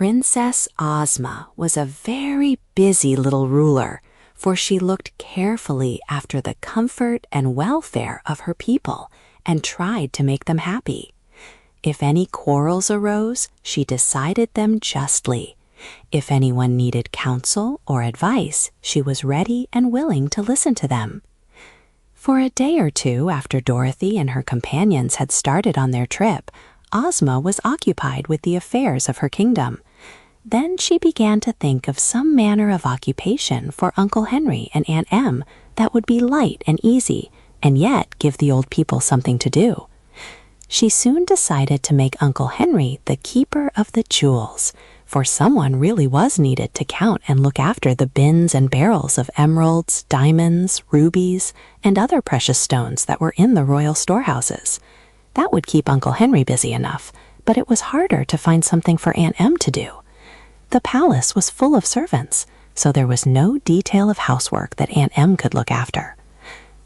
Princess Ozma was a very busy little ruler, for she looked carefully after the comfort and welfare of her people and tried to make them happy. If any quarrels arose, she decided them justly. If anyone needed counsel or advice, she was ready and willing to listen to them. For a day or two after Dorothy and her companions had started on their trip, Ozma was occupied with the affairs of her kingdom. Then she began to think of some manner of occupation for Uncle Henry and Aunt Em that would be light and easy, and yet give the old people something to do. She soon decided to make Uncle Henry the keeper of the jewels, for someone really was needed to count and look after the bins and barrels of emeralds, diamonds, rubies, and other precious stones that were in the royal storehouses. That would keep Uncle Henry busy enough, but it was harder to find something for Aunt Em to do. The palace was full of servants, so there was no detail of housework that Aunt Em could look after.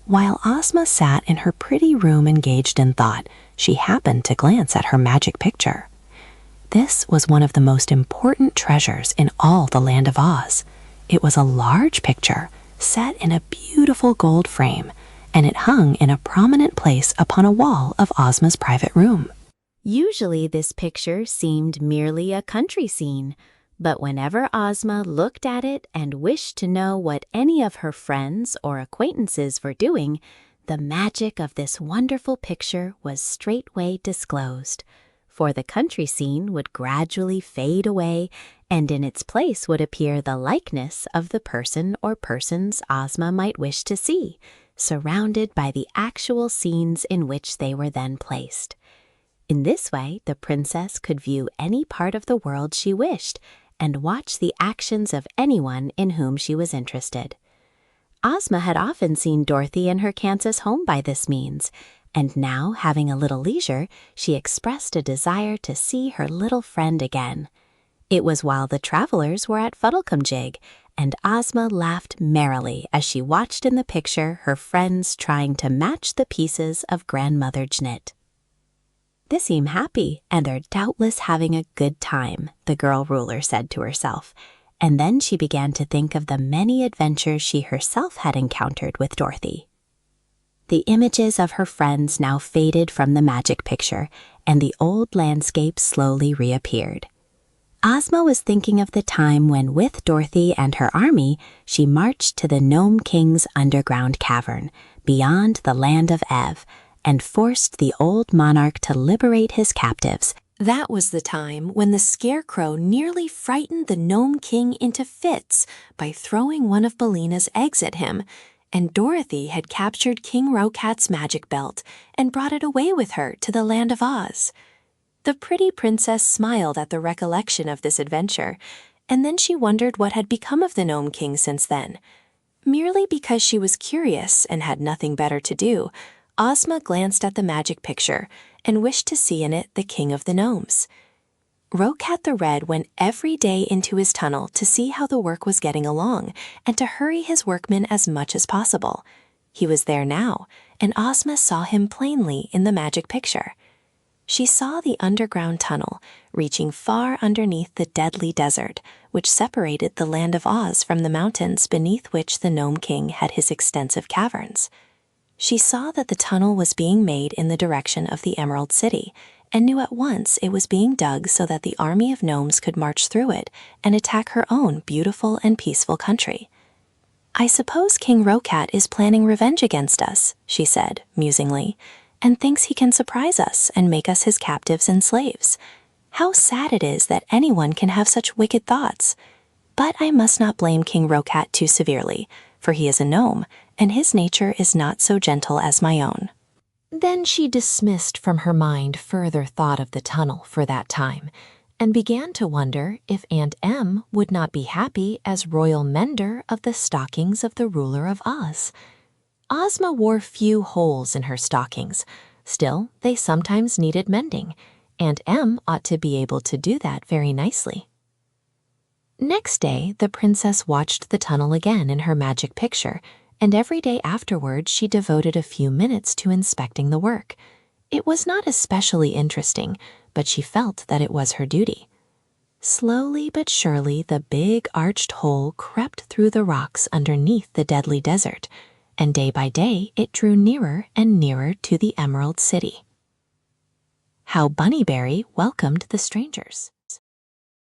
While Ozma sat in her pretty room engaged in thought, she happened to glance at her magic picture. This was one of the most important treasures in all the land of Oz. It was a large picture, set in a beautiful gold frame, and it hung in a prominent place upon a wall of Ozma's private room. Usually this picture seemed merely a country scene, but whenever Ozma looked at it and wished to know what any of her friends or acquaintances were doing, the magic of this wonderful picture was straightway disclosed. For the country scene would gradually fade away, and in its place would appear the likeness of the person or persons Ozma might wish to see, surrounded by the actual scenes in which they were then placed. In this way, the princess could view any part of the world she wished and watch the actions of anyone in whom she was interested. Ozma had often seen Dorothy in her Kansas home by this means, and now, having a little leisure, she expressed a desire to see her little friend again. It was while the travelers were at Fuddlecumjig, and Ozma laughed merrily as she watched in the picture her friends trying to match the pieces of Grandmother Jnit. "They seem happy, and they're doubtless having a good time," the girl ruler said to herself, and then she began to think of the many adventures she herself had encountered with Dorothy. The images of her friends now faded from the magic picture, and the old landscape slowly reappeared. Ozma was thinking of the time when, with Dorothy and her army, she marched to the Nome King's underground cavern, beyond the land of Ev, and forced the old monarch to liberate his captives. That was the time when the Scarecrow nearly frightened the Nome King into fits by throwing one of Billina's eggs at him, and Dorothy had captured King Rocat's magic belt and brought it away with her to the land of Oz. The pretty princess smiled at the recollection of this adventure, and then she wondered what had become of the Nome King since then. Merely because she was curious and had nothing better to do, Ozma glanced at the magic picture and wished to see in it the King of the Gnomes. Rocat the Red went every day into his tunnel to see how the work was getting along and to hurry his workmen as much as possible. He was there now, and Ozma saw him plainly in the magic picture. She saw the underground tunnel reaching far underneath the deadly desert, which separated the land of Oz from the mountains beneath which the Nome King had his extensive caverns. She saw that the tunnel was being made in the direction of the Emerald City, and knew at once it was being dug so that the army of gnomes could march through it and attack her own beautiful and peaceful country. "I suppose King Rocat is planning revenge against us," she said, musingly, "and thinks he can surprise us and make us his captives and slaves. How sad it is that anyone can have such wicked thoughts. But I must not blame King Rocat too severely, for he is a gnome, and his nature is not so gentle as my own." Then she dismissed from her mind further thought of the tunnel for that time, and began to wonder if Aunt Em would not be happy as royal mender of the stockings of the ruler of Oz. Ozma wore few holes in her stockings. Still, they sometimes needed mending. Aunt Em ought to be able to do that very nicely. Next day, the princess watched the tunnel again in her magic picture, and every day afterward she devoted a few minutes to inspecting the work. It was not especially interesting, but she felt that it was her duty. Slowly but surely, the big arched hole crept through the rocks underneath the deadly desert, and day by day it drew nearer and nearer to the Emerald City. How Bunnyberry Welcomed the Strangers.